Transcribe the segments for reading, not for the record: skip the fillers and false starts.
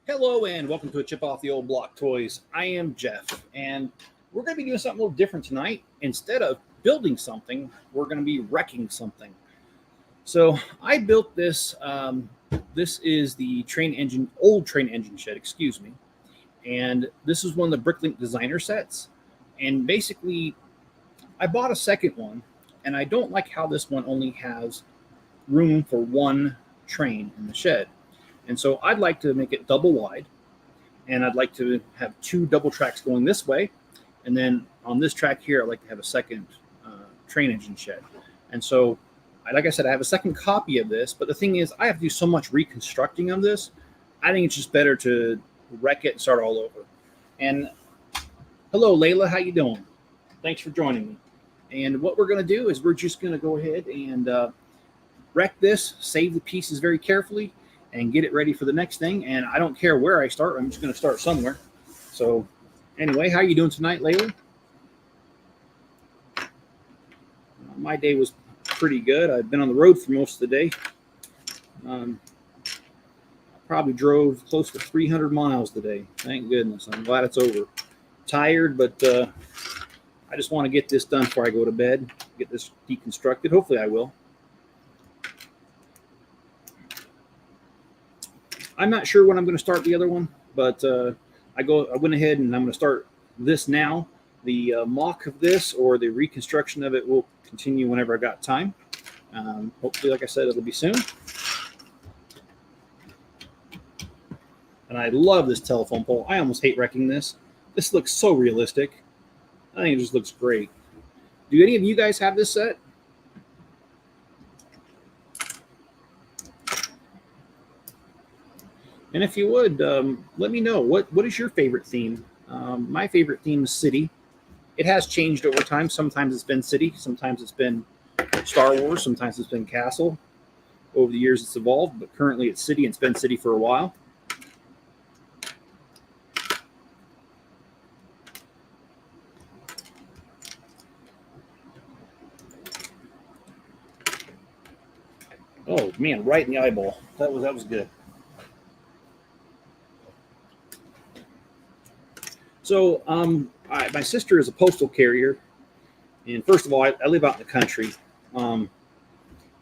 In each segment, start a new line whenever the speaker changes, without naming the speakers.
Hello and welcome to a Chip Off the Old Block Toys. I am Jeff, and we're going to be doing something a little different tonight. Instead of building something, we're going to be wrecking something. So I built this. This is the old train engine shed, excuse me. And this is one of the Bricklink designer sets. And basically, I bought a second one, and I don't like how this one only has room for one train in the shed. And so I'd like to make it double wide, and I'd like to have two double tracks going this way. And then on this track here, I'd like to have a second train engine shed. And so, like I said, I have a second copy of this, but the thing is, I have to do so much reconstructing of this. I think it's just better to wreck it and start all over. And hello, Layla, how you doing? Thanks for joining me. And what we're going to do is we're just going to go ahead and wreck this, save the pieces very carefully, and get it ready for the next thing. And I don't care where I start. I'm just going to start somewhere. So anyway, how are you doing tonight, Layla? My day was pretty good. I've been on the road for most of the day. I probably drove close to 300 miles today. Thank goodness. I'm glad it's over. Tired, but I just want to get this done before I go to bed, get this deconstructed. Hopefully I will. I'm not sure when I'm going to start the other one, but I went ahead and I'm going to start this now. The mock of this or the reconstruction of it will continue whenever I got time. Hopefully, like I said, it'll be soon. And I love this telephone pole. I almost hate wrecking this. This looks so realistic. I think it just looks great. Do any of you guys have this set? And if you would, let me know, what is your favorite theme? My favorite theme is city. It has changed over time. Sometimes it's been city. Sometimes it's been Star Wars. Sometimes it's been castle. Over the years, it's evolved, but currently it's city, and it's been city for a while. Oh, man, right in the eyeball. That was good. So my sister is a postal carrier, and first of all, I live out in the country, and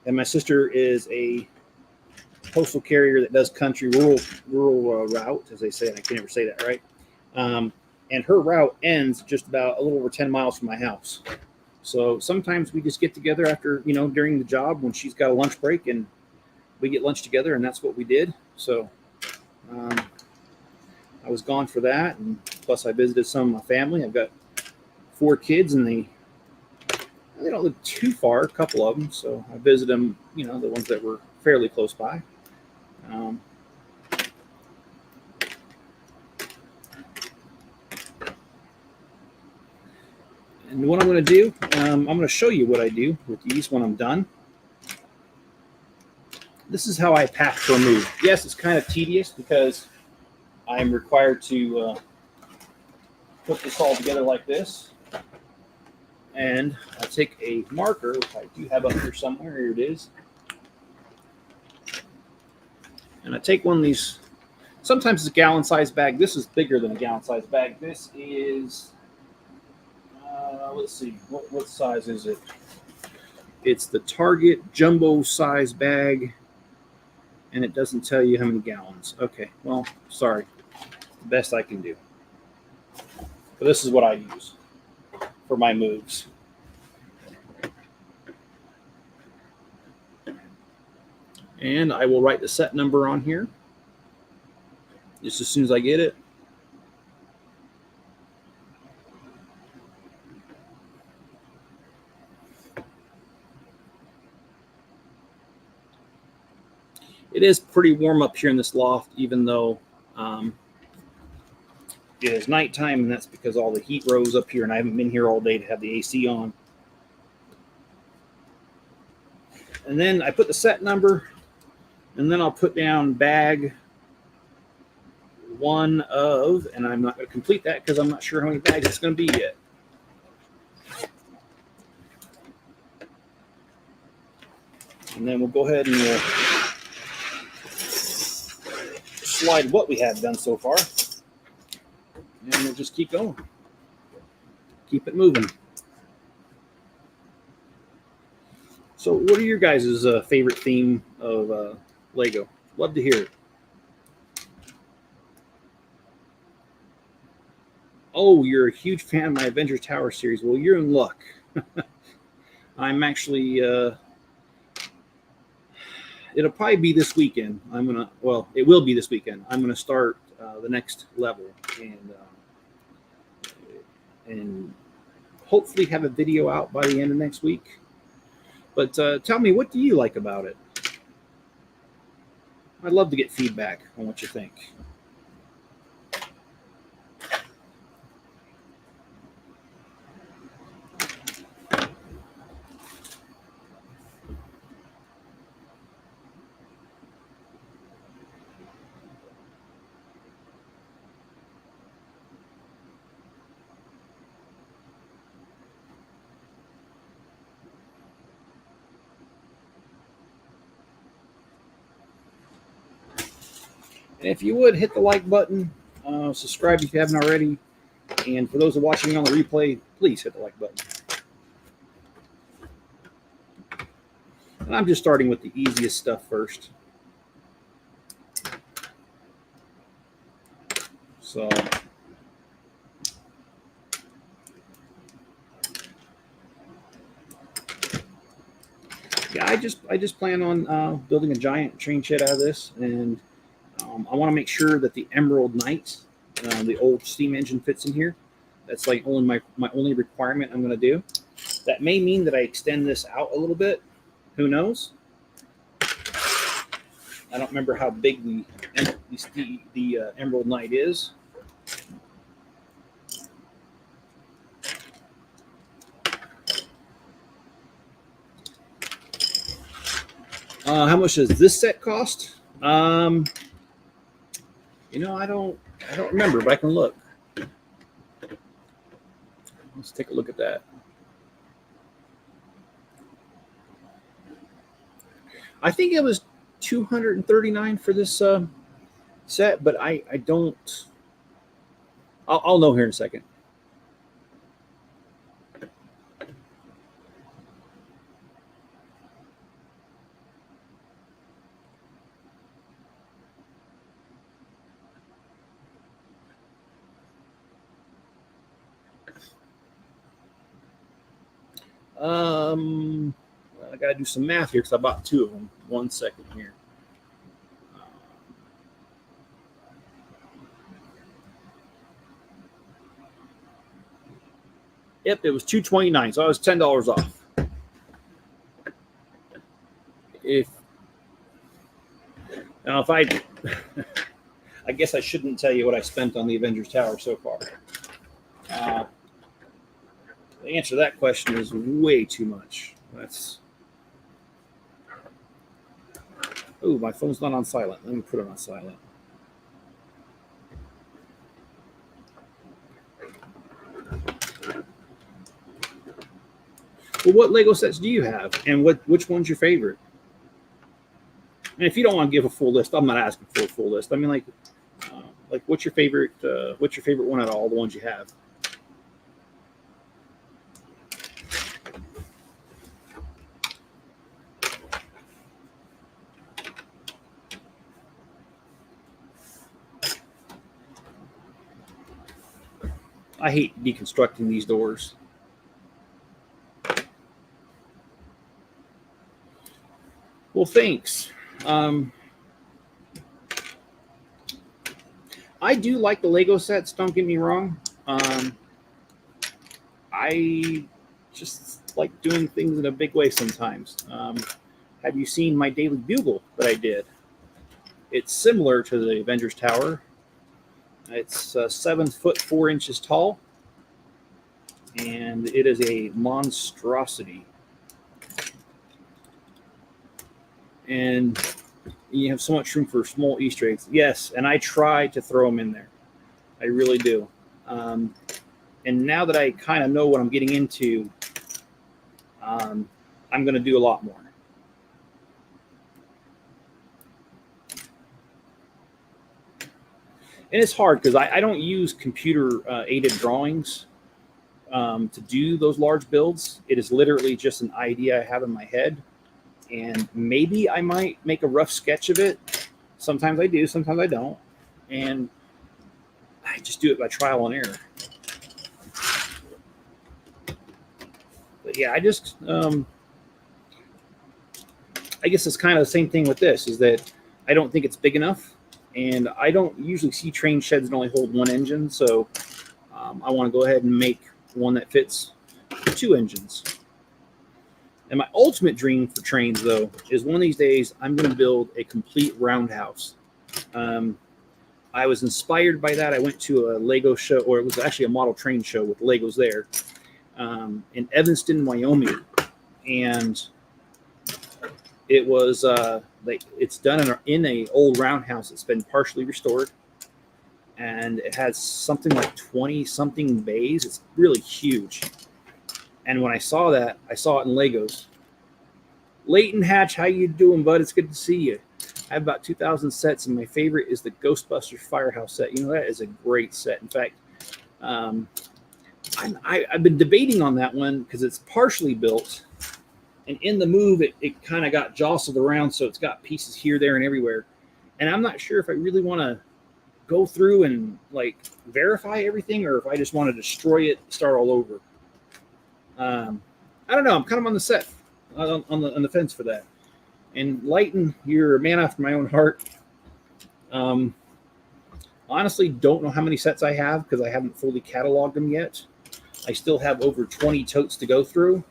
my sister is a postal carrier that does country rural route, as they say, and I can't ever say that right. And her route ends just about a little over 10 miles from my house. So sometimes we just get together after, during the job when she's got a lunch break, and we get lunch together, and that's what we did. So I was gone for that, and plus I visited some of my family. I've got 4 kids, and they don't live too far, a couple of them. So I visited them, the ones that were fairly close by. And what I'm going to do, I'm going to show you what I do with these when I'm done. This is how I pack for a move. Yes, it's kind of tedious because I'm required to put this all together like this. And I take a marker, which I do have up here somewhere. Here it is. And I take one of these. Sometimes it's a gallon-sized bag. This is bigger than a gallon-sized bag. This is, let's see, what size is it? It's the Target jumbo size bag, and it doesn't tell you how many gallons. Okay, well, sorry. The best I can do. But this is what I use for my moves. And I will write the set number on here just as soon as I get it. It is pretty warm up here in this loft, even though it is nighttime, and that's because all the heat rose up here, and I haven't been here all day to have the AC on. And then I put the set number, and then I'll put down bag 1 of, and I'm not going to complete that because I'm not sure how many bags it's going to be yet. And then we'll go ahead and we'll slide what we have done so far, and we'll just keep going. Keep it moving. So what are your guys' favorite theme of Lego? Love to hear it. Oh, you're a huge fan of my Avengers Tower series. Well, you're in luck. I'm actually, it'll probably be this weekend. It will be this weekend. I'm going to start the next level and hopefully have a video out by the end of next week. But tell me, what do you like about it? I'd love to get feedback on what you think. And if you would, hit the like button, subscribe if you haven't already, and for those watching on the replay, please hit the like button. And I'm just starting with the easiest stuff first. So yeah, I just plan on building a giant train shed out of this, and I want to make sure that the Emerald Knight, the old steam engine, fits in here. That's like only my only requirement I'm going to do. That may mean that I extend this out a little bit. Who knows? I don't remember how big the Emerald Knight is. How much does this set cost? You know, I don't remember, but I can look. Let's take a look at that. I think it was $239 for this set, but I don't. I'll know here in a second. I gotta do some math here because I bought two of them. 1 second here. Yep, it was $229, so I was $10 off. If I I guess I shouldn't tell you what I spent on the Avengers Tower so far. The answer to that question is way too much. Oh, my phone's not on silent. Let me put it on silent. Well, what Lego sets do you have, and which one's your favorite? And if you don't want to give a full list, I'm not asking for a full list. I mean, like what's your favorite? What's your favorite one out of all the ones you have? I hate deconstructing these doors. Well, thanks. I do like the Lego sets, don't get me wrong. I just like doing things in a big way sometimes. Have you seen my daily bugle that I did? It's similar to the Avengers Tower. It's 7 foot 4 inches tall, and it is a monstrosity. And you have so much room for small Easter eggs. Yes, and I try to throw them in there. I really do. And now that I kind of know what I'm getting into, I'm going to do a lot more. And it's hard because I don't use computer aided drawings to do those large builds. It is literally just an idea I have in my head. And maybe I might make a rough sketch of it. Sometimes I do, sometimes I don't. And I just do it by trial and error. But yeah, I guess it's kind of the same thing with this, is that I don't think it's big enough. And I don't usually see train sheds that only hold one engine. So I want to go ahead and make one that fits 2 engines. And my ultimate dream for trains, though, is one of these days I'm going to build a complete roundhouse. I was inspired by that. I went to a Lego show, or it was actually a model train show with Legos there in Evanston, Wyoming. And it was it's done in a old roundhouse that's been partially restored. And it has something like 20-something bays. It's really huge. And when I saw that, I saw it in Legos. Leighton Hatch, how you doing, bud? It's good to see you. I have about 2,000 sets, and my favorite is the Ghostbusters Firehouse set. You know, that is a great set. In fact, I've been debating on that one because it's partially built. And in the move, it kind of got jostled around, so it's got pieces here, there, and everywhere. And I'm not sure if I really want to go through and like verify everything, or if I just want to destroy it, start all over. I don't know. I'm kind of on the set, on the fence for that. And Leighton, you're a man after my own heart. Honestly, don't know how many sets I have because I haven't fully cataloged them yet. I still have over 20 totes to go through.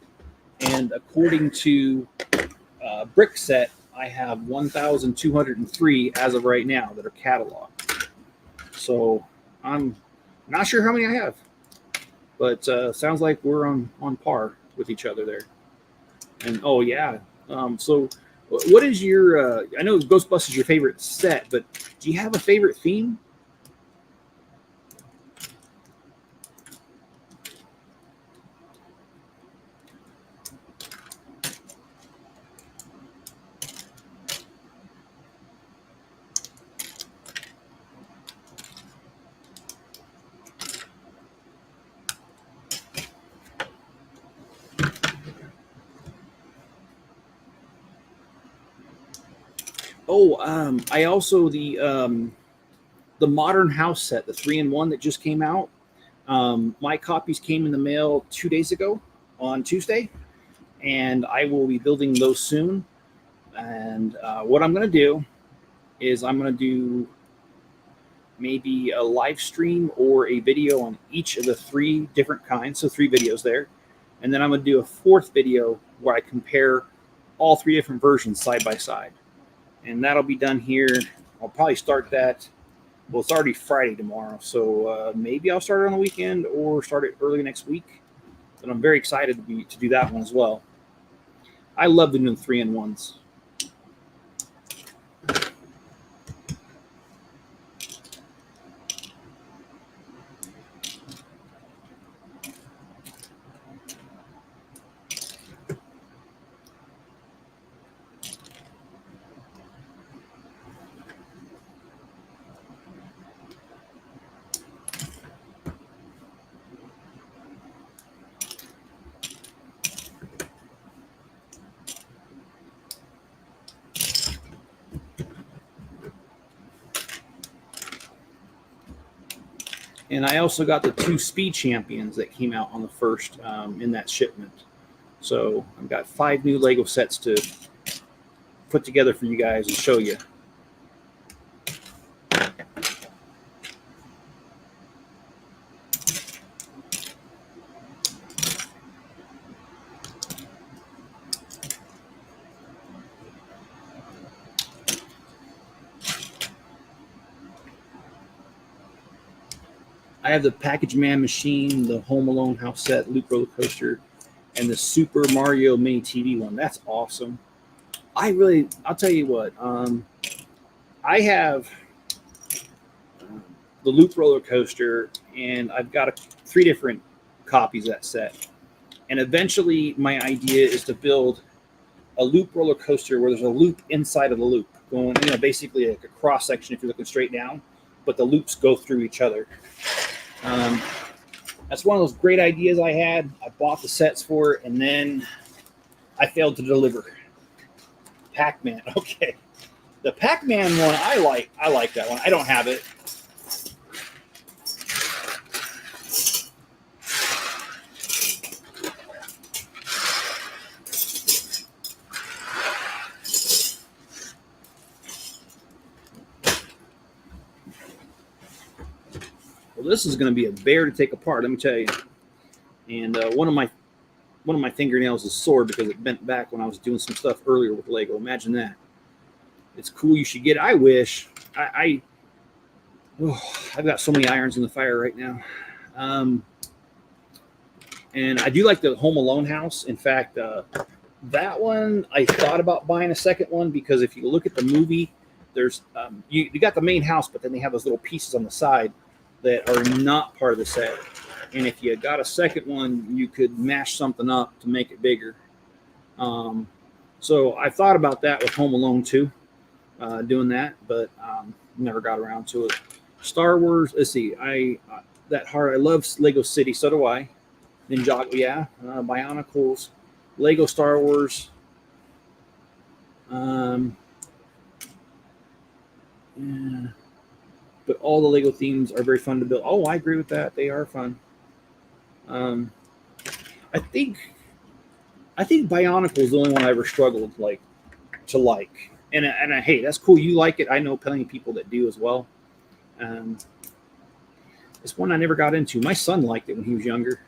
And according to Brick Set, I have 1,203 as of right now that are cataloged. So I'm not sure how many I have. But sounds like we're on par with each other there. And oh yeah, so what is your? I know Ghostbusters is your favorite set, but do you have a favorite theme? Oh, I also the modern house set, the 3-in-1 that just came out. My copies came in the mail 2 days ago on Tuesday, and I will be building those soon. And what I'm going to do is I'm going to do maybe a live stream or a video on each of the 3 different kinds, so 3 videos there. And then I'm going to do a 4th video where I compare all 3 different versions side by side. And that'll be done here. I'll probably start that. Well, it's already Friday tomorrow, so maybe I'll start it on the weekend or start it early next week. But I'm very excited to do that one as well. I love the new 3-in-1s. And I also got the 2 Speed Champions that came out on the first in that shipment. So I've got 5 new Lego sets to put together for you guys and show you. I have the Package Man Machine, the Home Alone house set, Loop Roller Coaster, and the Super Mario Mini TV one. That's awesome. I'll tell you what, I have the Loop Roller Coaster, and I've got 3 different copies of that set. And eventually my idea is to build a Loop Roller Coaster where there's a loop inside of the loop going, basically like a cross section if you're looking straight down. but the loops go through each other. That's one of those great ideas I had. I bought the sets for it, and then I failed to deliver. Pac-Man, okay. The Pac-Man one, I like that one. I don't have it. Well, this is going to be a bear to take apart, let me tell you. And one of my fingernails is sore because it bent back when I was doing some stuff earlier with Lego. Imagine that. It's cool. You should get it. I wish. I've got so many irons in the fire right now. And I do like the Home Alone house. In fact, that one, I thought about buying a second one because if you look at the movie, there's you got the main house, but then they have those little pieces on the side that are not part of the set. And if you got a second one, you could mash something up to make it bigger. So I thought about that with Home Alone 2, doing that, but never got around to it. Star Wars, let's see, I love Lego City, so do I. Ninjago, yeah, Bionicles, Lego Star Wars. Yeah. But all the Lego themes are very fun to build. Oh, I agree with that. They are fun. I think Bionicle is the only one I ever struggled to like. And hey, that's cool. You like it. I know plenty of people that do as well. It's one I never got into. My son liked it when he was younger.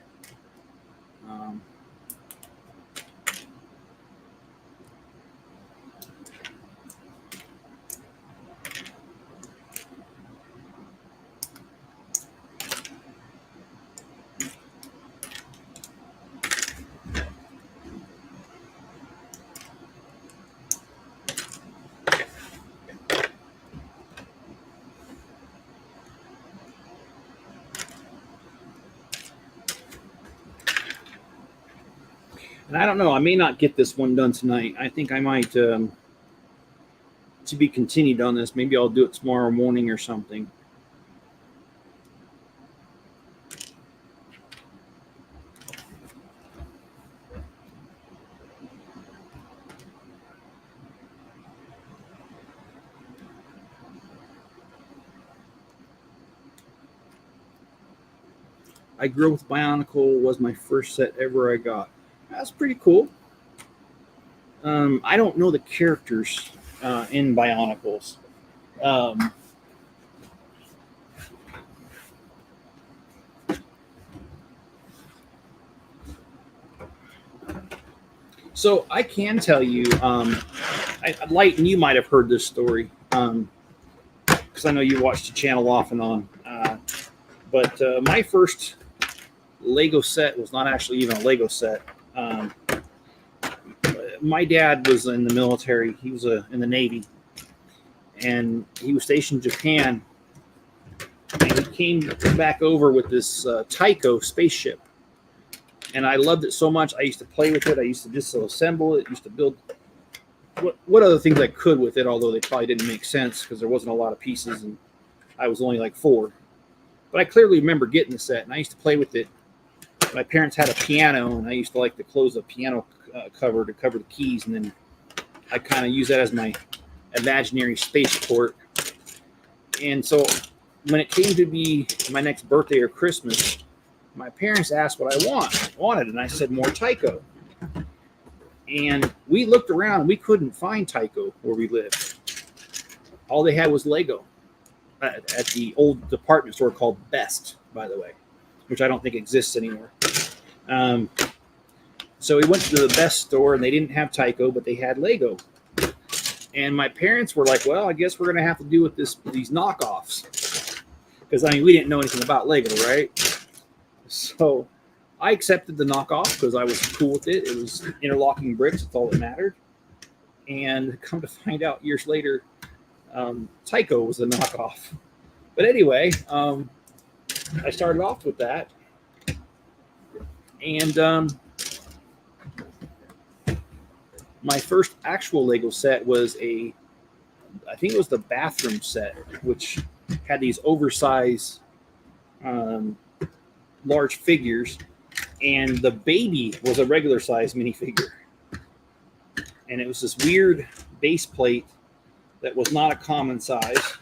And I don't know. I may not get this one done tonight. I think I might, to be continued on this. Maybe I'll do it tomorrow morning or something. I grew up with Bionicle. Was my first set ever I got. That's pretty cool. I don't know the characters in Bionicles. So I can tell you, Light, and you might have heard this story because I know you watched the channel off and on. But my first Lego set was not actually even a Lego set. My dad was in the military. He was in the Navy, and he was stationed in Japan. And he came back over with this Tycho spaceship, and I loved it so much. I used to play with it. I used to disassemble it. Used to build what other things I could with it, although they probably didn't make sense because there wasn't a lot of pieces, and I was only like 4. But I clearly remember getting the set, and I used to play with it. My parents had a piano, and I used to like to close the piano cover to cover the keys, and then I kind of use that as my imaginary spaceport. And so when it came to be my next birthday or Christmas, my parents asked what I wanted, and I said more Tycho. And we looked around, and we couldn't find Tycho where we lived. All they had was Lego at the old department store called Best, by the way, which I don't think exists anymore. So we went to the Best store, and they didn't have Tycho, but they had Lego. And my parents were like, well, I guess we're going to have to do with these knockoffs. Because, I mean, we didn't know anything about Lego, right? So I accepted the knockoff because I was cool with it. It was interlocking bricks. That's all that mattered. And come to find out years later, Tycho was the knockoff. But anyway, I started off with that. And my first actual Lego set was I think it was the bathroom set, which had these oversized large figures, and the baby was a regular size minifigure. And it was this weird base plate that was not a common size,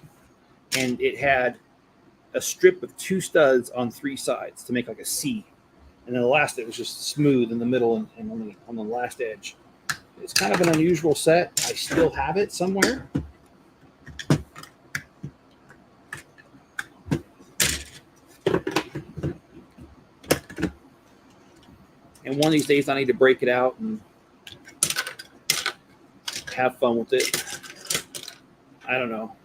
and it had a strip of 2 studs on 3 sides to make like a C, and then the last it was just smooth in the middle and on the last edge. It's kind of an unusual set. I still have it somewhere. And one of these days I need to break it out and have fun with it. I don't know.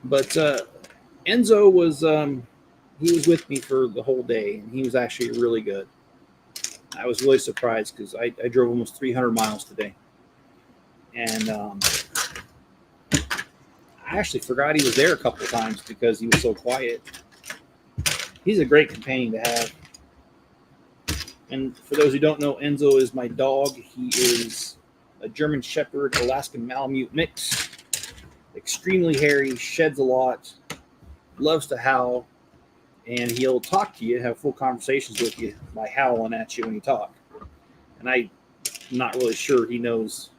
But Enzo was he was with me for the whole day, and he was actually really good. I was really surprised because I drove almost 300 miles today, and I actually forgot he was there a couple of times because he was so quiet. He's a great companion to have. And for those who don't know, Enzo is my dog. He is a German Shepherd Alaskan Malamute mix. Extremely hairy, sheds a lot, loves to howl, and he'll talk to you, have full conversations with you by howling at you when you talk. And I'm not really sure he knows.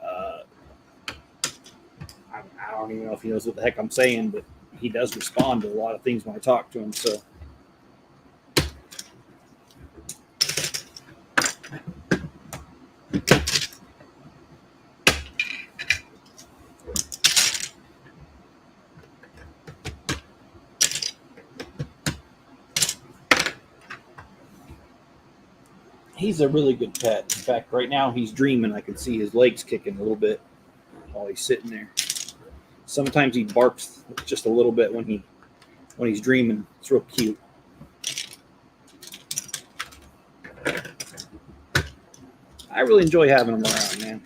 I don't even know if he knows what the heck I'm saying, but he does respond to a lot of things when I talk to him. So. He's a really good pet. In fact, right now he's dreaming. I can see his legs kicking a little bit while he's sitting there. Sometimes he barks just a little bit when he's dreaming. It's real cute. I really enjoy having him around, man.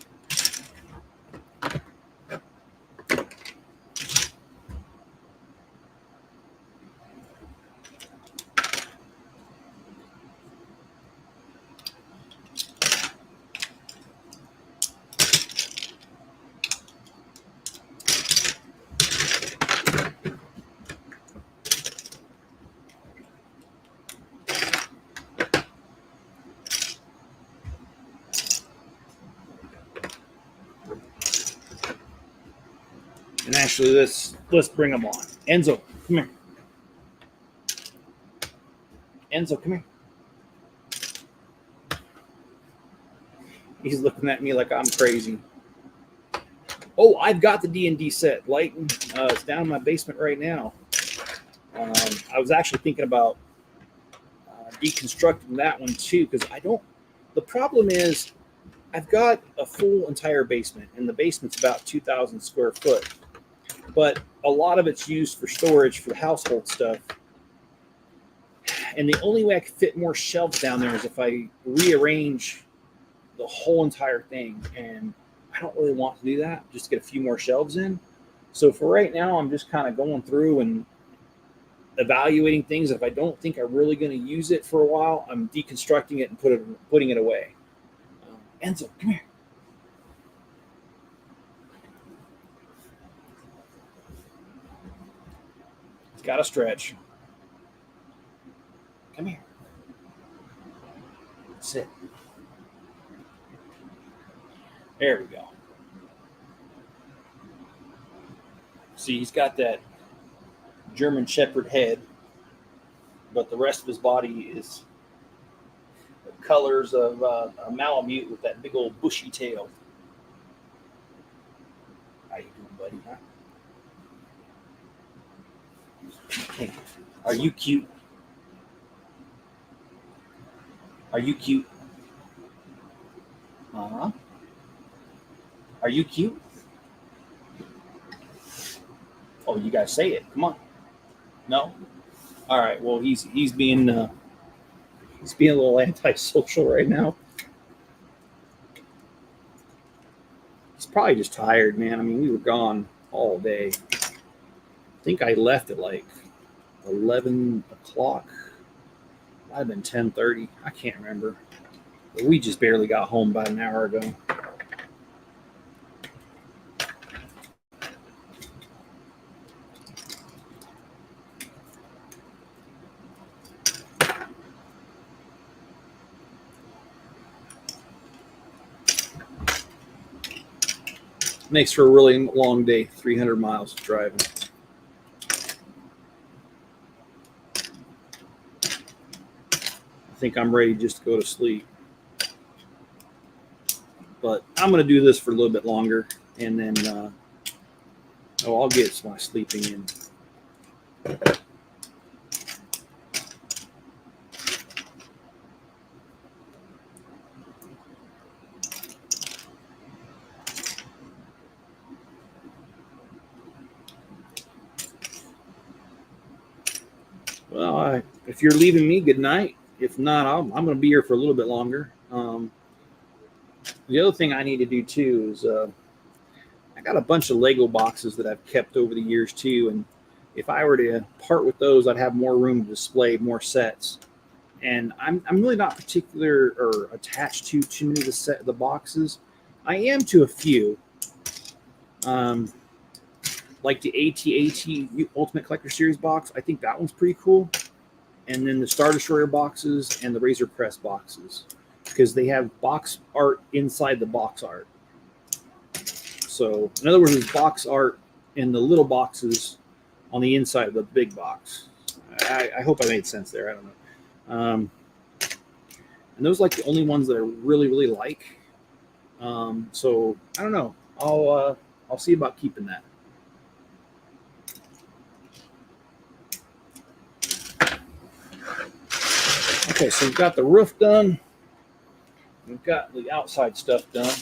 And actually, let's bring him on. Enzo, come here. Enzo, come here. He's looking at me like I'm crazy. Oh, I've got the D&D set. Lighten. It's down in my basement right now. I was actually thinking about deconstructing that one too, because I don't. The problem is, I've got a full entire basement, and the basement's about 2,000 square foot. But a lot of it's used for storage for the household stuff. And the only way I could fit more shelves down there is if I rearrange the whole entire thing. And I don't really want to do that, just to get a few more shelves in. So for right now, I'm just kind of going through and evaluating things. If I don't think I'm really going to use it for a while, I'm deconstructing it and putting it away. Enzo, come here. It's got to stretch. Come here. Sit. There we go. See, he's got that German Shepherd head, but the rest of his body is the colors of a Malamute with that big old bushy tail. How you doing, buddy? Huh? Hey, are you cute? Are you cute? Uh-huh. Are you cute? Oh, you guys say it. Come on. No. All right. Well, he's being a little antisocial right now. He's probably just tired, man. I mean, we were gone all day. I think I left at like 11 o'clock. Might have been 10:30. I can't remember. But we just barely got home about an hour ago. Makes for a really long day. 300 miles of driving. I think I'm ready just to go to sleep. But I'm going to do this for a little bit longer, and then I'll get my sleeping in. Well, if you're leaving me, good night. If not, I'm going to be here for a little bit longer. The other thing I need to do too is I got a bunch of Lego boxes that I've kept over the years too, and if I were to part with those, I'd have more room to display more sets. And I'm really not particular or attached to too many of the boxes. I am to a few, like the AT-AT Ultimate Collector Series box. I think that one's pretty cool. And then the Star Destroyer boxes and the Razor Crest boxes, because they have box art inside the box art. So, in other words, there's box art in the little boxes on the inside of the big box. I hope I made sense there. I don't know. And those are like the only ones that I really, really like. So, I don't know. I'll see about keeping that. Okay, so we've got the roof done. We've got the outside stuff done.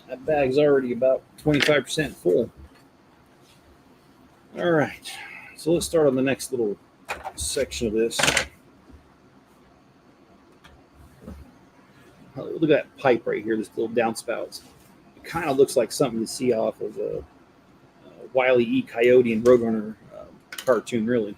That bag's already about 25% full. All right, so let's start on the next little section of this. Look at that pipe right here, this little downspouts. It kind of looks like something you see off of a Wile E. Coyote and Roadrunner cartoon, really.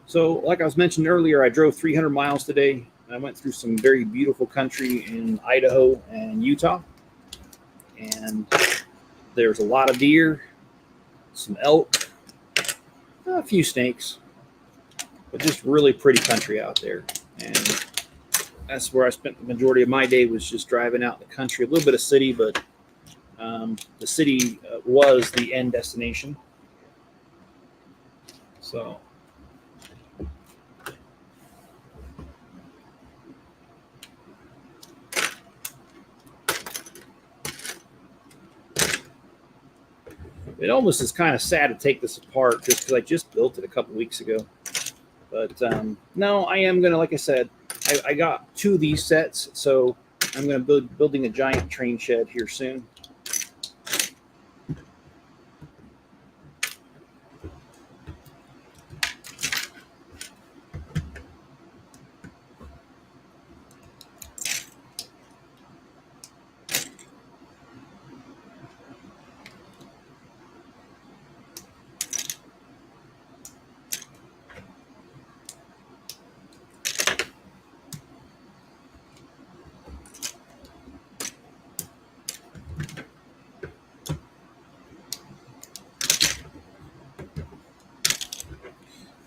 So, like I was mentioning earlier, I drove 300 miles today. I went through some very beautiful country in Idaho and Utah. And there's a lot of deer, some elk, a few snakes, but just really pretty country out there. And that's where I spent the majority of my day, was just driving out in the country, a little bit of city, but the city was the end destination. So it almost is kind of sad to take this apart just because I just built it a couple weeks ago. But no, I am going to, like I said, I got two of these sets. So I'm going to be building a giant train shed here soon.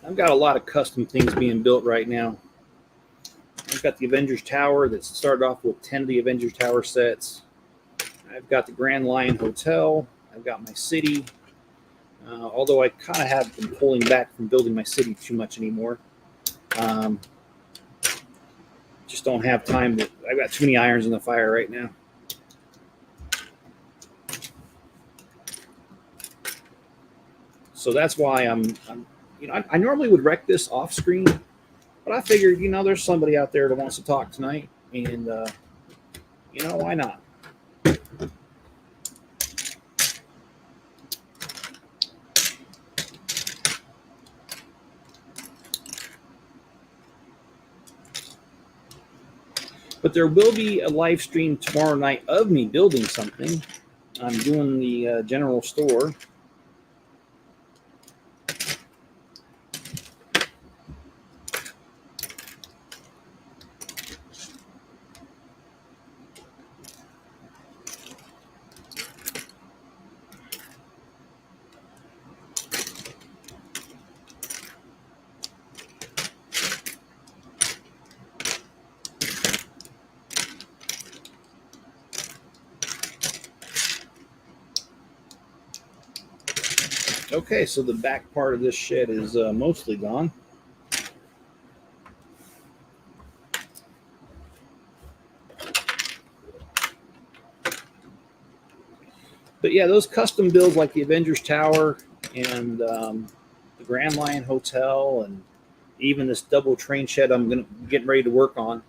I've got a lot of custom things being built right now. I've got the Avengers Tower that started off with 10 of the Avengers Tower sets. I've got the Grand Lion Hotel. I've got my city. Although I kind of have been pulling back from building my city too much anymore. Just don't have time. I've got too many irons in the fire right now. So that's why I'm I normally would wreck this off screen, but I figured, there's somebody out there that wants to talk tonight, and why not? But there will be a live stream tomorrow night of me building something. I'm doing the general store. Okay, so the back part of this shed is mostly gone. But yeah, those custom builds like the Avengers Tower and the Grand Lion Hotel and even this double train shed I'm getting ready to work on.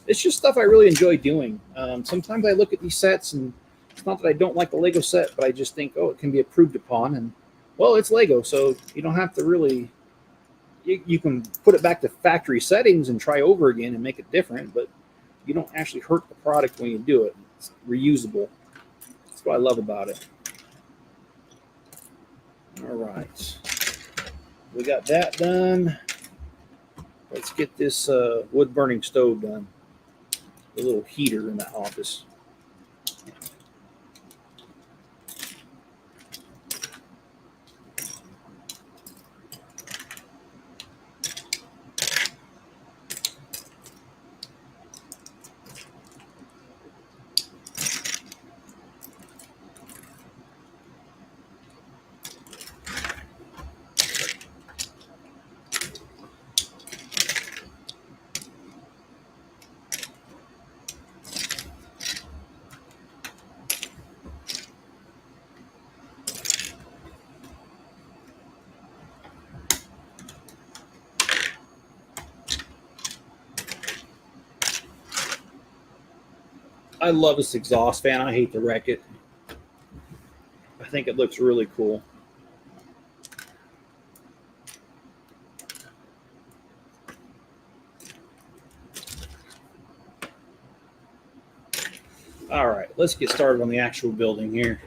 It's just stuff I really enjoy doing. Sometimes I look at these sets, and it's not that I don't like the Lego set, but I just think, it can be improved upon. And, well, it's Lego, so you don't have to really... You can put it back to factory settings and try over again and make it different, but you don't actually hurt the product when you do it. It's reusable. That's what I love about it. All right. We got that done. Let's get this wood-burning stove done. A little heater in that office. I love this exhaust fan. I hate to wreck it. I think it looks really cool. All right, let's get started on the actual building here.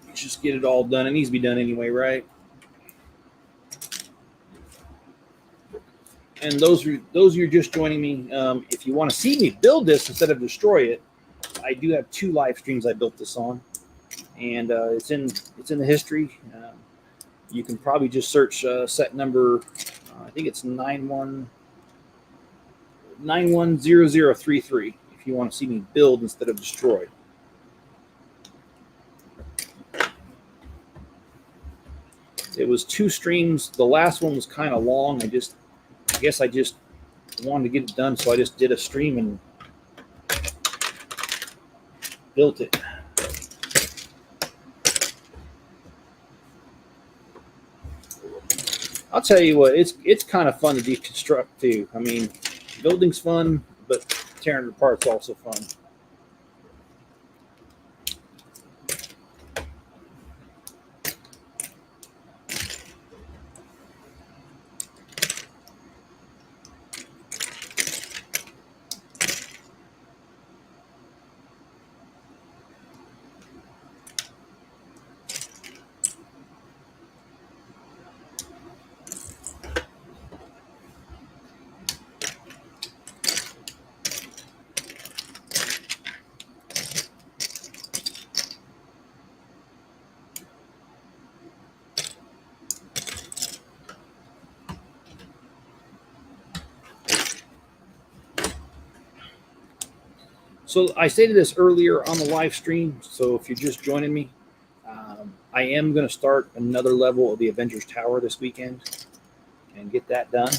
Let's just get it all done. It needs to be done anyway, right? And those of you just joining me, if you want to see me build this instead of destroy it, I do have 2 live streams I built this on, and it's in the history. You can probably just search set number. I think it's 910033 if you want to see me build instead of destroy. It was 2 streams. The last one was kind of long. I guess I just wanted to get it done, so I just did a stream and built it. I'll tell you what, it's kind of fun to deconstruct too. I mean, building's fun, but tearing it apart's also fun. So I stated this earlier on the live stream. So if you're just joining me, I am going to start another level of the Avengers Tower this weekend and get that done.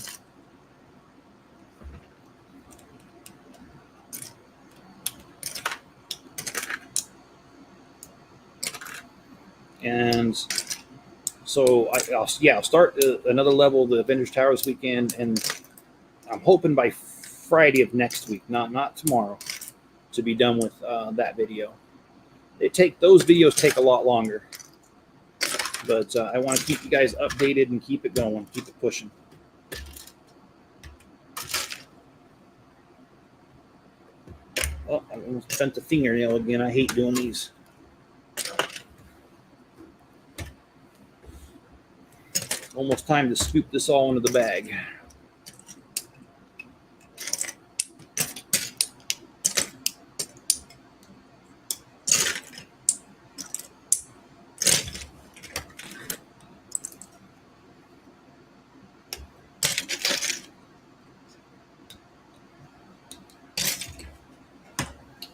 And so I'll start another level of the Avengers Tower this weekend, and I'm hoping by Friday of next week, not tomorrow, to be done with that video. Those videos take a lot longer, but I want to keep you guys updated and keep it going, keep it pushing. Oh, I almost bent the fingernail again. I hate doing these. Almost time to scoop this all into the bag.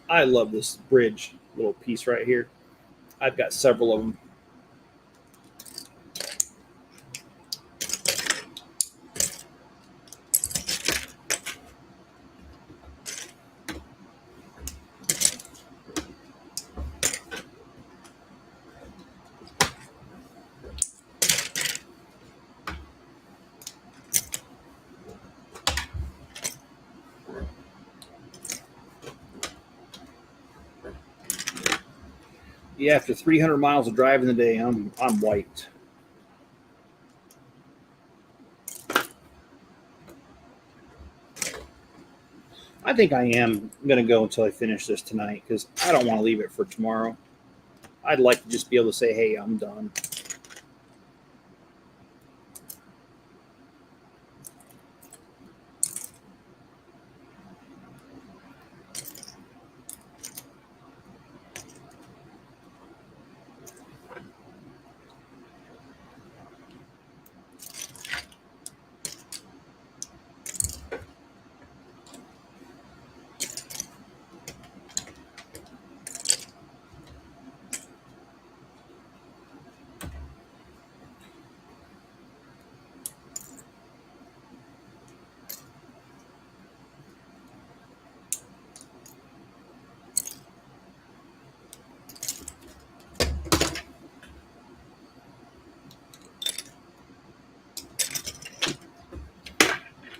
I love this bridge little piece right here. I've got several of them. Yeah, after 300 miles of driving a day, I'm wiped. I think I am going to go until I finish this tonight because I don't want to leave it for tomorrow. I'd like to just be able to say, hey, I'm done.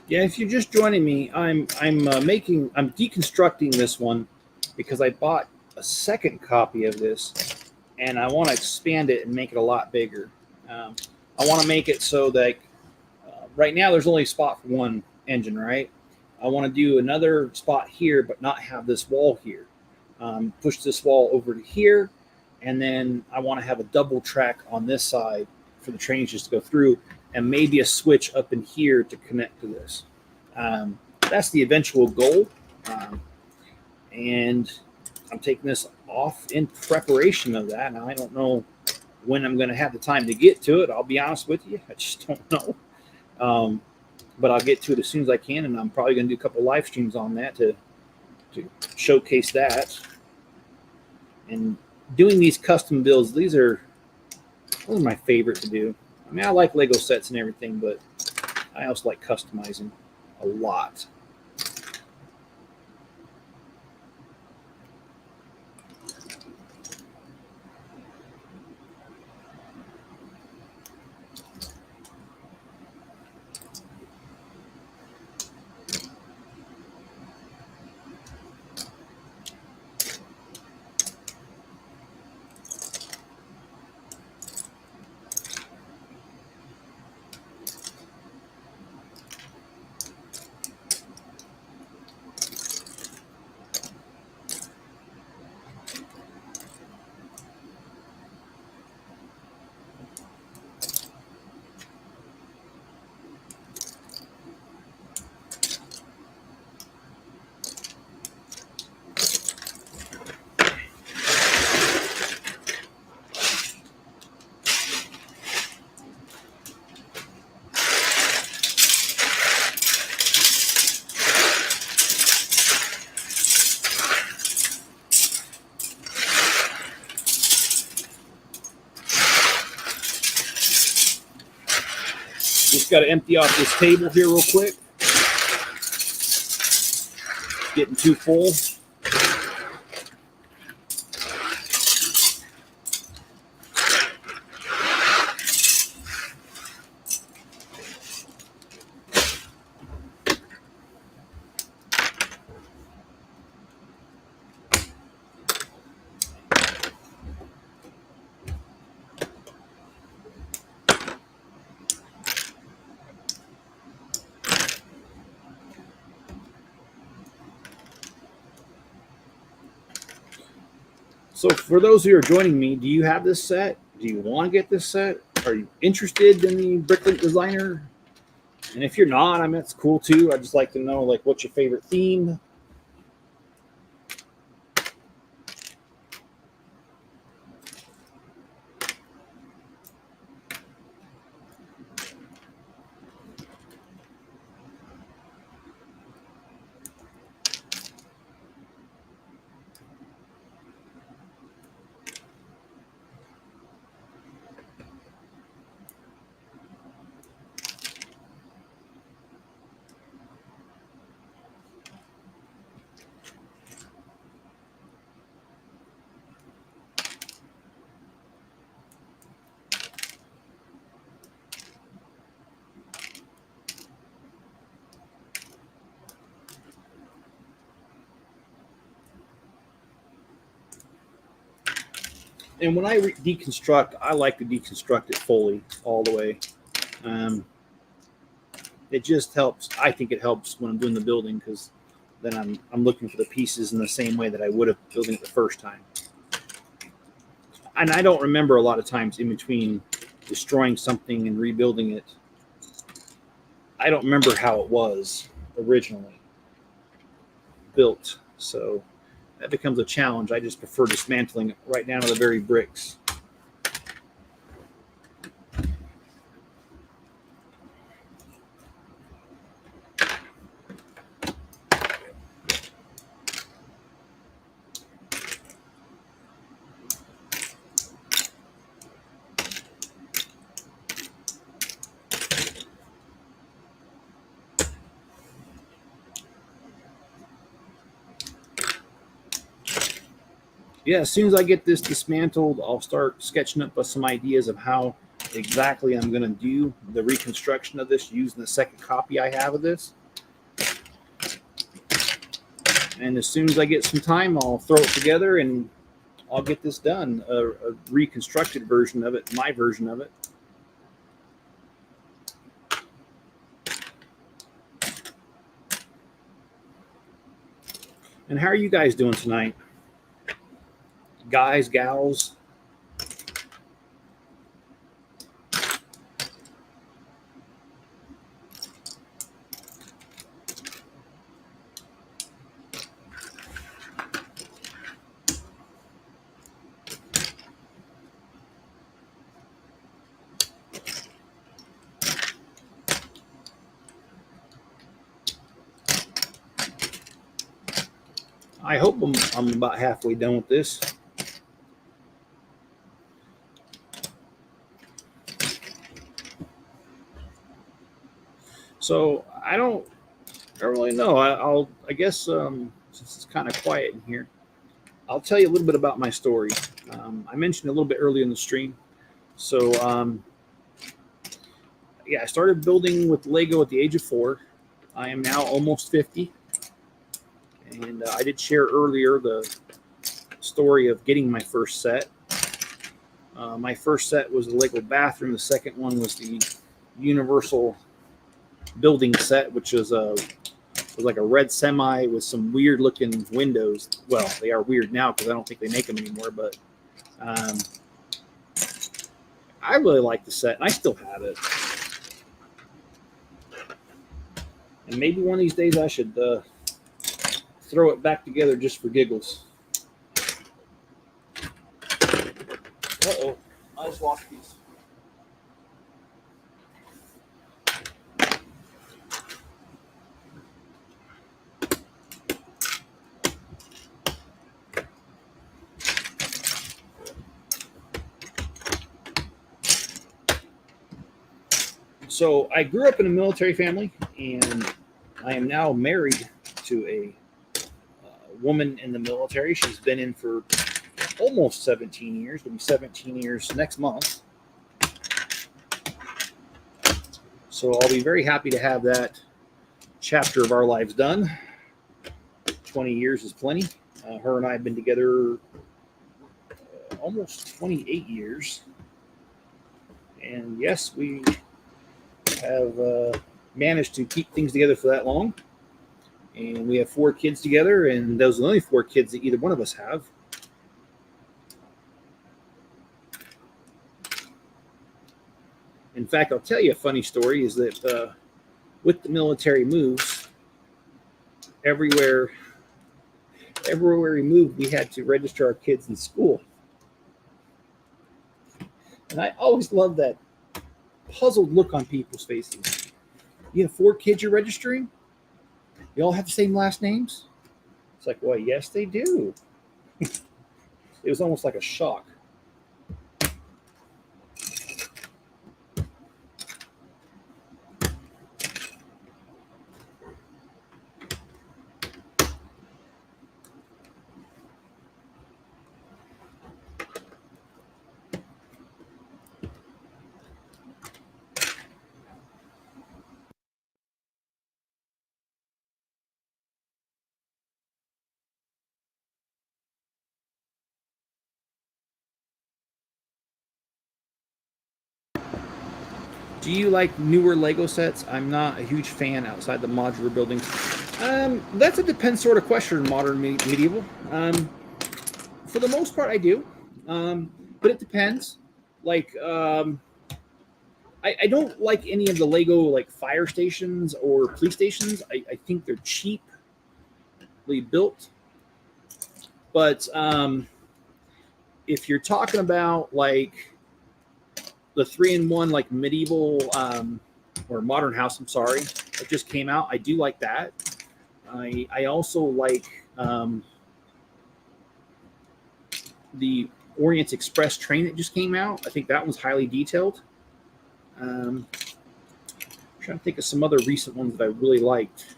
Yeah, if you're just joining me, I'm deconstructing this one because I bought a second copy of this, and I want to expand it and make it a lot bigger. I want to make it so that right now there's only a spot for one engine, right? I want to do another spot here, but not have this wall here. Push this wall over to here, and then I want to have a double track on this side for the trains just to go through, and maybe a switch up in here to connect to this. That's the eventual goal. And I'm taking this off in preparation of that. Now, I don't know when I'm going to have the time to get to it. I'll be honest with you. I just don't know. But I'll get to it as soon as I can, and I'm probably going to do a couple live streams on that to showcase that. And doing these custom builds, those are my favorite to do. I mean, I like Lego sets and everything, but I also like customizing a lot. just got to empty off this table here real quick. Getting too full. So for those who are joining me, do you have this set? Do you want to get this set? Are you interested in the Bricklink designer? And if you're not, I mean, it's cool too. I just like to know, like, what's your favorite theme? And when I deconstruct, I like to deconstruct it fully, all the way. It just helps. I think it helps when I'm doing the building, because then I'm looking for the pieces in the same way that I would have building it the first time. And I don't remember a lot of times in between destroying something and rebuilding it. I don't remember how it was originally built. So that becomes a challenge. I just prefer dismantling it right down to the very bricks. Yeah, as soon as I get this dismantled, I'll start sketching up some ideas of how exactly I'm going to do the reconstruction of this using the second copy I have of this. And as soon as I get some time, I'll throw it together and I'll get this done, a reconstructed version of it, my version of it. And how are you guys doing tonight? Guys, gals? I hope I'm about halfway done with this. So I don't really know. I guess since it's kind of quiet in here, I'll tell you a little bit about my story. I mentioned a little bit earlier in the stream. So yeah, I started building with Lego at the age of 4. I am now almost 50. And I did share earlier the story of getting my first set. My first set was the Lego bathroom. The second one was the universal building set, which was like a red semi with some weird looking windows. Well, they are weird now because I don't think they make them anymore, but I really like the set and I still have it. And maybe one of these days I should throw it back together just for giggles. Uh-oh, I just lost these. So I grew up in a military family, and I am now married to a woman in the military. She's been in for almost 17 years. It'll be 17 years next month. So I'll be very happy to have that chapter of our lives done. 20 years is plenty. Her and I have been together almost 28 years. And yes, we have managed to keep things together for that long. And we have 4 kids together, and those are the only 4 kids that either one of us have. In fact, I'll tell you a funny story is that with the military moves, everywhere we moved, we had to register our kids in school. And I always love that puzzled look on people's faces. You have 4 kids you're registering? They all have the same last names? It's like, well, yes, they do. It was almost like a shock. Do you like newer Lego sets? I'm not a huge fan outside the modular buildings. That's a depends sort of question, modern medieval. For the most part, I do. But it depends. Like, I don't like any of the Lego like fire stations or police stations. I think they're cheaply built. But if you're talking about like the 3-in-1 like medieval or modern house, I'm sorry, that just came out, I do like that. I also like the Orient Express train that just came out. I think that one's highly detailed. I'm trying to think of some other recent ones that I really liked.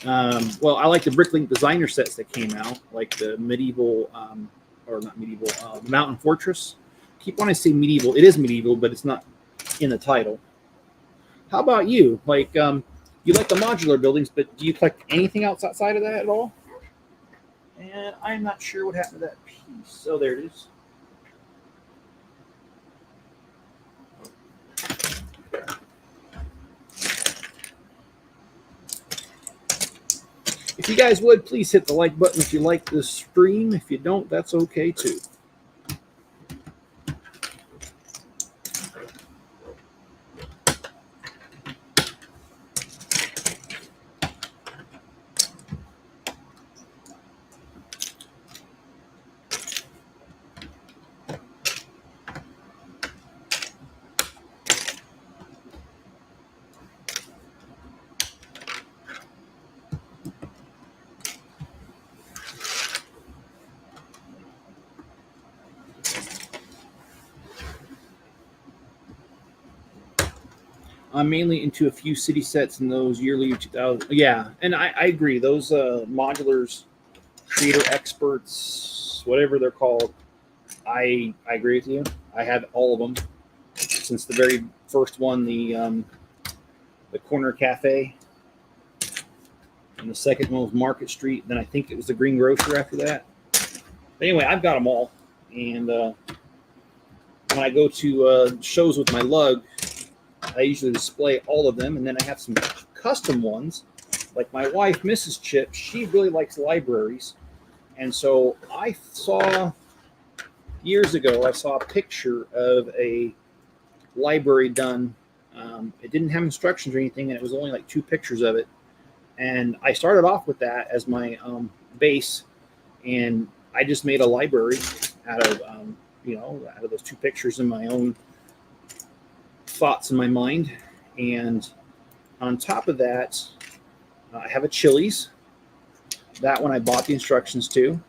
Well, I like the Bricklink designer sets that came out, like the medieval, or not medieval, Mountain Fortress. Keep wanting to say medieval. It is medieval, but it's not in the title. How about you? Like, you like the modular buildings, but do you collect anything else outside of that at all? And I'm not sure what happened to that piece. Oh, there it is. If you guys would, please hit the like button if you like this stream. If you don't, that's okay too. I'm mainly into a few city sets and those yearly 2000. Yeah, and I agree. Those modulars, creator experts, whatever they're called, I agree with you. I have all of them since the very first one, the Corner Cafe, and the second one was Market Street. Then I think it was the Green Grocer after that. But anyway, I've got them all, and when I go to shows with my lug, I usually display all of them, and then I have some custom ones. Like my wife, Mrs. Chip, she really likes libraries. And so I saw, years ago, I saw a picture of a library done. It didn't have instructions or anything, and it was only like 2 pictures of it. And I started off with that as my base, and I just made a library out of, out of those 2 pictures in my own thoughts in my mind. And on top of that, I have a Chili's. That one I bought the instructions to.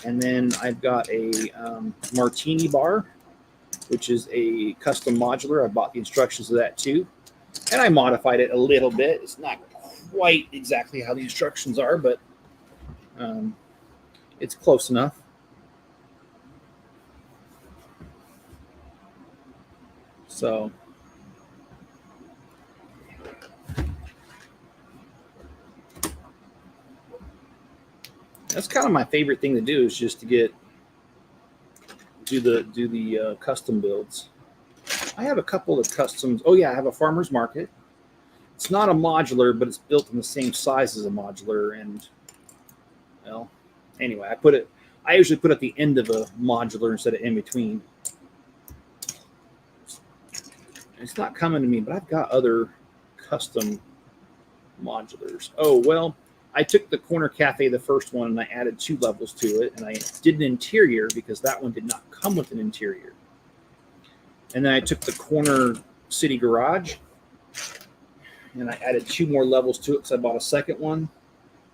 And then I've got a martini bar which is a custom modular. I bought the instructions of that too, and I modified it a little bit. It's not quite exactly how the instructions are, but it's close enough. So that's kind of my favorite thing to do, is just to do the custom builds. I have a couple of customs. Oh yeah, I have a farmer's market. It's not a modular, but it's built in the same size as a modular. And well, anyway, I usually put it at the end of a modular instead of in between. It's not coming to me, but I've got other custom modulars. Oh, well, I took the corner cafe, the first one, and I added 2 levels to it. And I did an interior because that one did not come with an interior. And then I took the corner city garage and I added 2 more levels to it because I bought a second one.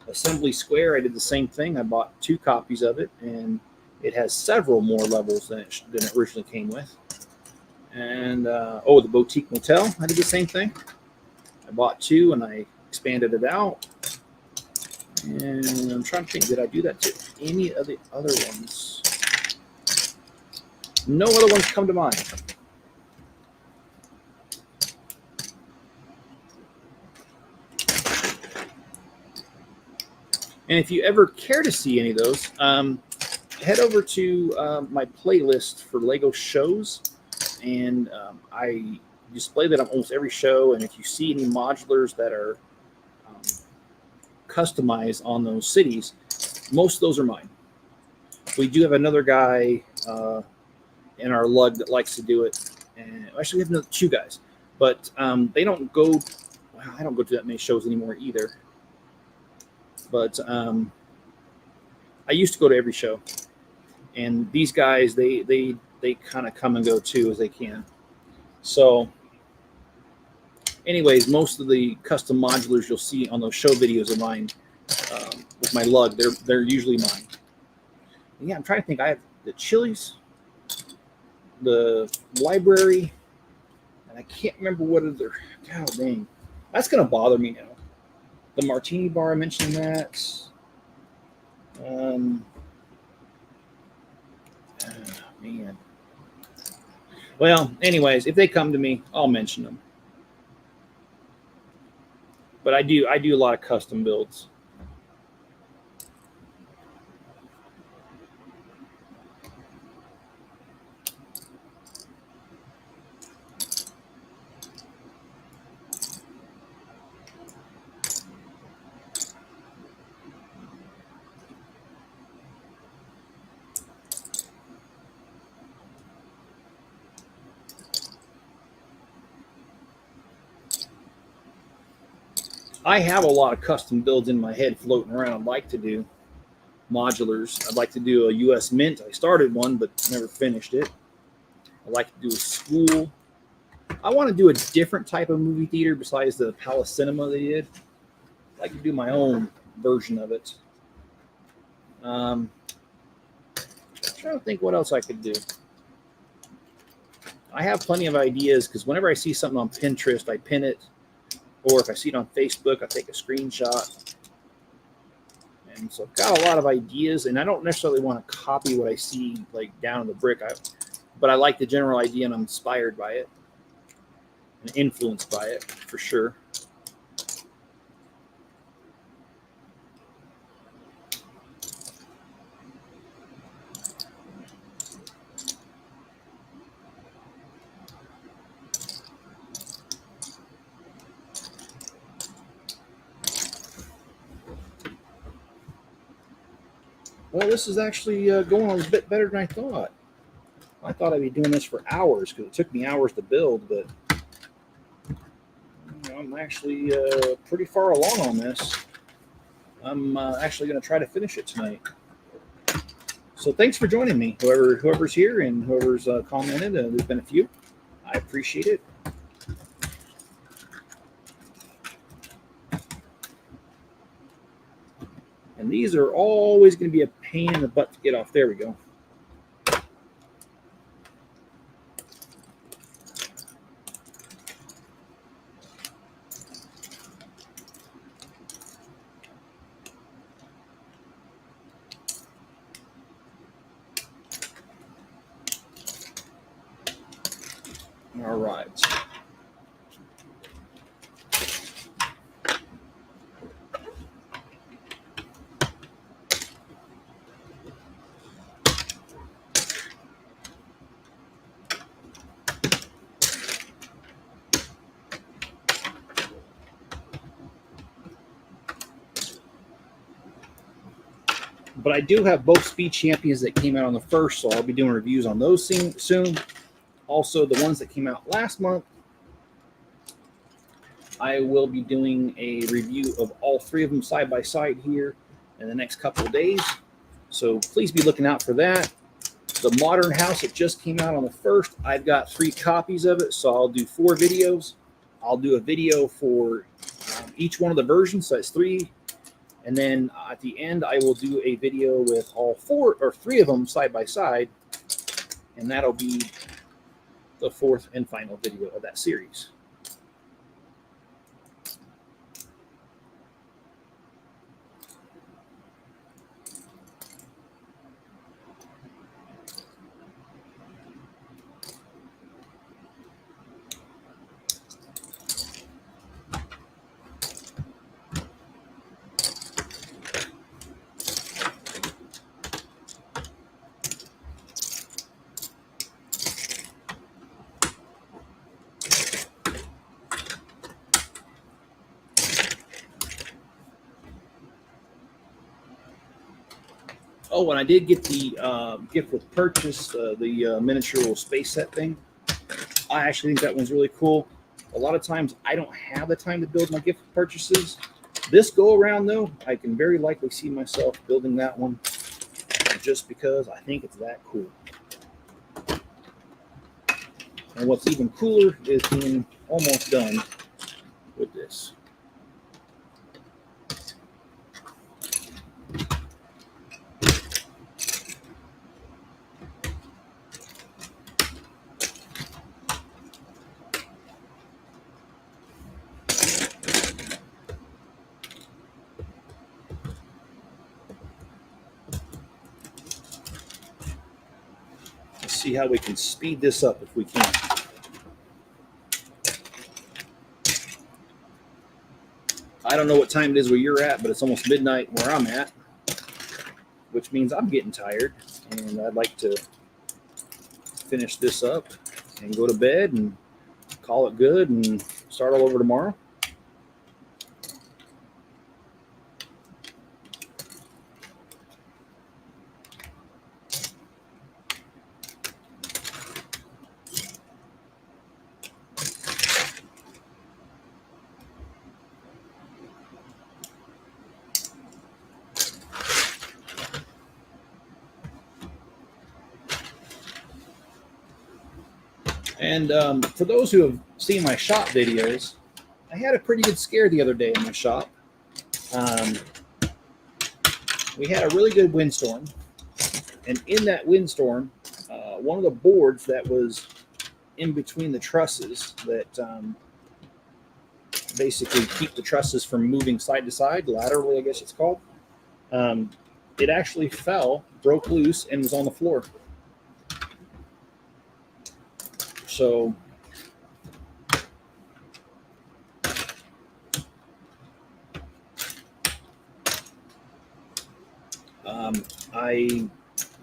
Assembly Square, I did the same thing. I bought 2 copies of it, and it has several more levels than it originally came with. And the Boutique Motel, I did the same thing. I bought 2 and I expanded it out. And I'm trying to think, did I do that to any of the other ones? No other ones come to mind. And if you ever care to see any of those, head over to my playlist for Lego shows, and I display that on almost every show. And if you see any modulars that are customized on those cities, most of those are mine. We do have another guy in our lug that likes to do it, and actually we have 2 guys, but they don't go. Well, I don't go to that many shows anymore either. But I used to go to every show, and these guys they kind of come and go too as they can. So, anyways, most of the custom modulars you'll see on those show videos of mine with my lug, they're usually mine. And yeah, I'm trying to think. I have the Chili's, the library, and I can't remember what other. God dang, that's gonna bother me now. The Martini Bar, I mentioned that. Man. Well, anyways, if they come to me, I'll mention them. But I do a lot of custom builds. I have a lot of custom builds in my head floating around. I'd like to do modulars. I'd like to do a US Mint. I started one, but never finished it. I'd like to do a school. I want to do a different type of movie theater besides the Palace Cinema they did. I'd like to do my own version of it. I'm trying to think what else I could do. I have plenty of ideas because whenever I see something on Pinterest, I pin it. Or if I see it on Facebook, I take a screenshot. And so I've got a lot of ideas, and I don't necessarily want to copy what I see like down in the brick, but I like the general idea, and I'm inspired by it and influenced by it for sure. Well, this is actually going on a bit better than I thought. I thought I'd be doing this for hours because it took me hours to build, but I'm actually pretty far along on this. I'm actually going to try to finish it tonight. So thanks for joining me, whoever's here and whoever's commented. There's been a few. I appreciate it. And these are always going to be a pain in the butt to get off. There we go. All right. But I do have both speed champions that came out on the 1st, so I'll be doing reviews on those soon. Also, the ones that came out last month, I will be doing a review of all 3 of them side by side here in the next couple of days. So please be looking out for that. The Modern House that just came out on the 1st, I've got 3 copies of it, so I'll do 4 videos. I'll do a video for each one of the versions, so that's 3. And then at the end, I will do a video with all 4 or 3 of them side by side, and that'll be the 4th and final video of that series. Oh, and I did get the gift with purchase, the miniature little space set thing. I actually think that one's really cool. A lot of times I don't have the time to build my gift purchases. This go around though, I can very likely see myself building that one just because I think it's that cool. And what's even cooler is being almost done with this. See how we can speed this up if we can. I don't know what time it is where you're at, but it's almost midnight where I'm at, which means I'm getting tired, and I'd like to finish this up and go to bed and call it good and start all over tomorrow. And for those who have seen my shop videos, I had a pretty good scare the other day in my shop. We had a really good windstorm, and in that windstorm, one of the boards that was in between the trusses that basically keep the trusses from moving side to side, laterally, I guess it's called, it actually fell, broke loose, and was on the floor. So I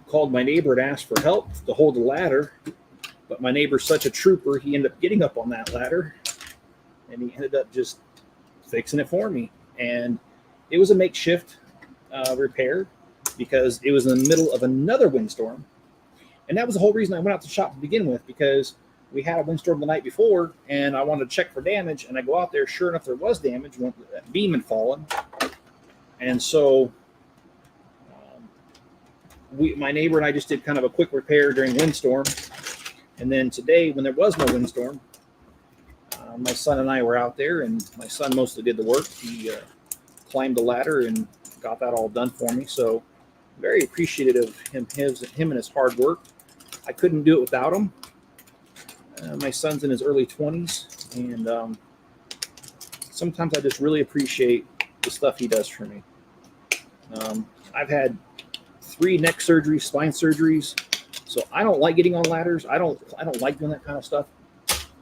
called my neighbor and asked for help to hold the ladder, but my neighbor's such a trooper, he ended up getting up on that ladder, and he ended up just fixing it for me. And it was a makeshift repair because it was in the middle of another windstorm. And that was the whole reason I went out to shop to begin with, because we had a windstorm the night before, and I wanted to check for damage. And I go out there, sure enough, there was damage. That beam had fallen, and so my neighbor and I just did kind of a quick repair during windstorm. And then today, when there was no windstorm, my son and I were out there, and my son mostly did the work. He climbed the ladder and got that all done for me. So very appreciative of him and his hard work. I couldn't do it without him. My son's in his early 20s, and sometimes I just really appreciate the stuff he does for me. I've had 3 neck surgeries, spine surgeries, so I don't like getting on ladders. I don't like doing that kind of stuff.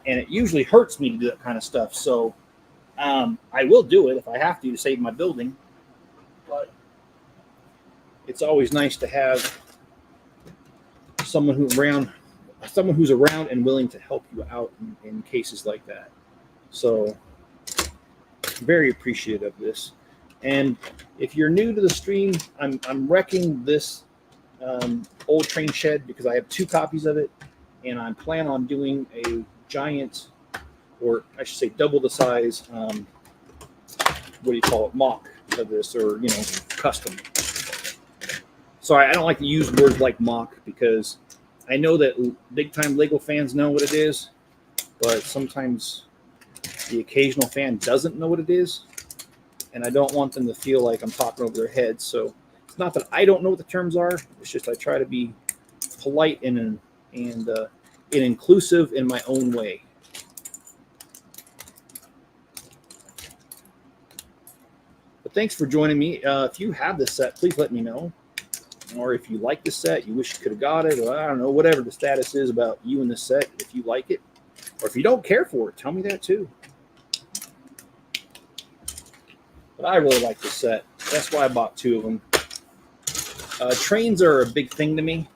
and it usually hurts me to do that kind of stuff. So I will do it if I have to save my building. But it's always nice to have someone who's around and willing to help you out in cases like that. So very appreciative of this. And if you're new to the stream, I'm wrecking this old train shed because I have 2 copies of it, and I plan on doing a giant, or I should say double the size, mock of this, or custom. Sorry, I don't like to use words like mock because I know that big time Lego fans know what it is, but sometimes the occasional fan doesn't know what it is, and I don't want them to feel like I'm talking over their heads. So it's not that I don't know what the terms are. It's just I try to be polite and inclusive in my own way. But thanks for joining me. If you have this set, please let me know. Or if you like the set, you wish you could have got it, or I don't know, whatever the status is about you and the set, if you like it. Or if you don't care for it, tell me that too. But I really like this set. That's why I bought 2 of them. Trains are a big thing to me.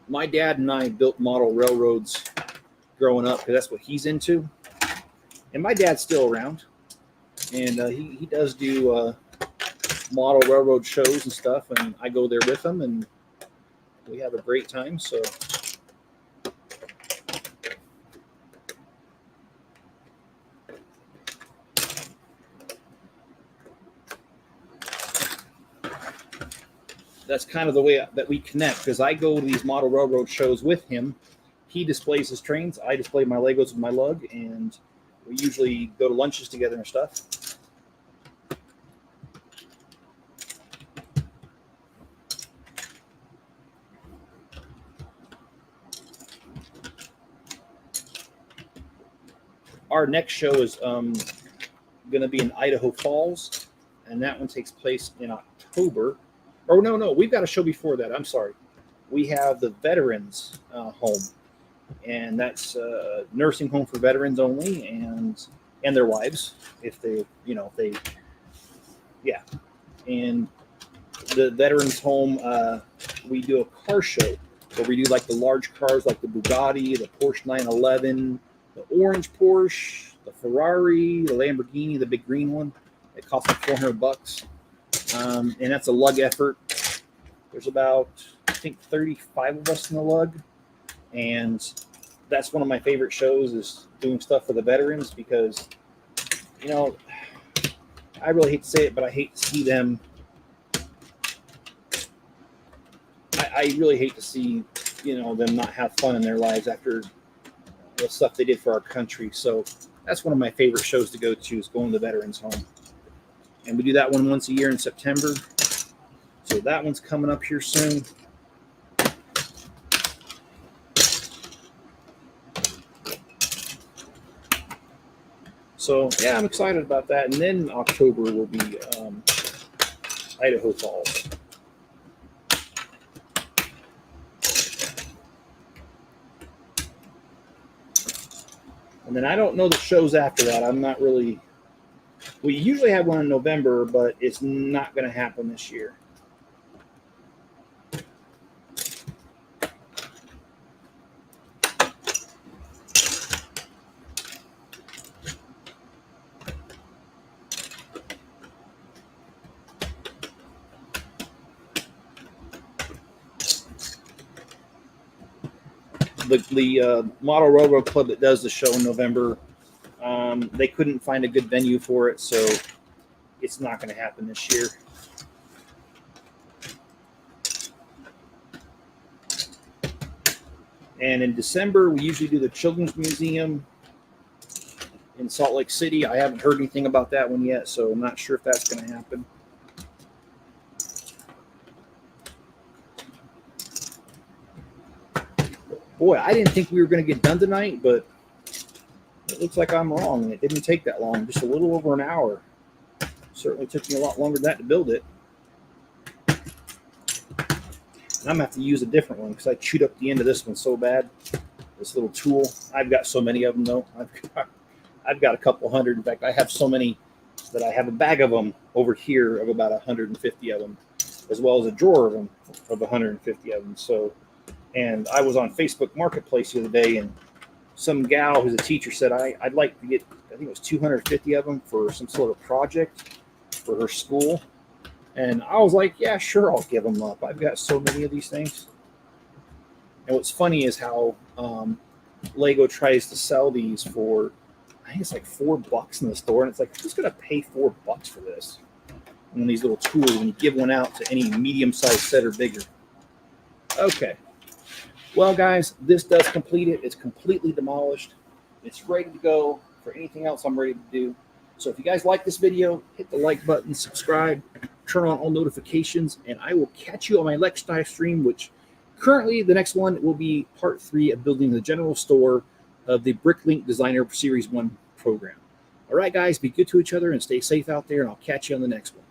My dad and I built model railroads growing up because that's what he's into. And my dad's still around. And he does do model railroad shows and stuff. And I go there with him, and we have a great time. So that's kind of the way that we connect, because I go to these model railroad shows with him. He displays his trains. I display my Legos with my lug, and we usually go to lunches together and stuff. Our next show is going to be in Idaho Falls, and that one takes place in October. Oh, no, we've got a show before that. I'm sorry. We have the Veterans Home, and that's a nursing home for veterans only, and their wives, if they. And the Veterans Home, we do a car show where we do like the large cars, like the Bugatti, the Porsche 911, the orange Porsche, the Ferrari, the Lamborghini, the big green one. It costs like $400. And that's a lug effort. There's about, I think, 35 of us in the lug. And that's one of my favorite shows, is doing stuff for the veterans, because, I really hate to say it, but I hate to see them. I really hate to see, them not have fun in their lives after the stuff they did for our country. So that's one of my favorite shows to go to, is going to the Veterans Home. And we do that one once a year in September. So that one's coming up here soon. So, yeah, I'm excited about that. And then October will be Idaho Falls. And then I don't know the shows after that. I'm not really... We usually have one in November, but it's not going to happen this year. The Model Railroad Club that does the show in November, they couldn't find a good venue for it, so it's not going to happen this year. And in December, we usually do the Children's Museum in Salt Lake City. I haven't heard anything about that one yet, so I'm not sure if that's going to happen. Boy, I didn't think we were going to get done tonight, but it looks like I'm wrong, and it didn't take that long, just a little over an hour. Certainly took me a lot longer than that to build it. And I'm going to have to use a different one because I chewed up the end of this one so bad. This little tool. I've got so many of them, though. I've got a couple hundred. In fact, I have so many that I have a bag of them over here of about 150 of them, as well as a drawer of them of 150 of them. So, and I was on Facebook Marketplace the other day, and some gal who's a teacher said I'd like to get, I think it was 250 of them for some sort of project for her school. And I was like, yeah, sure, I'll give them up. I've got so many of these things. And what's funny is how Lego tries to sell these for, I think it's like $4 in the store. And it's like, who's going to pay $4 for this? And these little tools, when you give one out to any medium-sized set or bigger. Okay. Well, guys, this does complete it. It's completely demolished. It's ready to go for anything else I'm ready to do. So if you guys like this video, hit the like button, subscribe, turn on all notifications, and I will catch you on my next live stream, which currently the next one will be part 3 of building the general store of the Bricklink Designer Series 1 program. All right, guys, be good to each other and stay safe out there, and I'll catch you on the next one.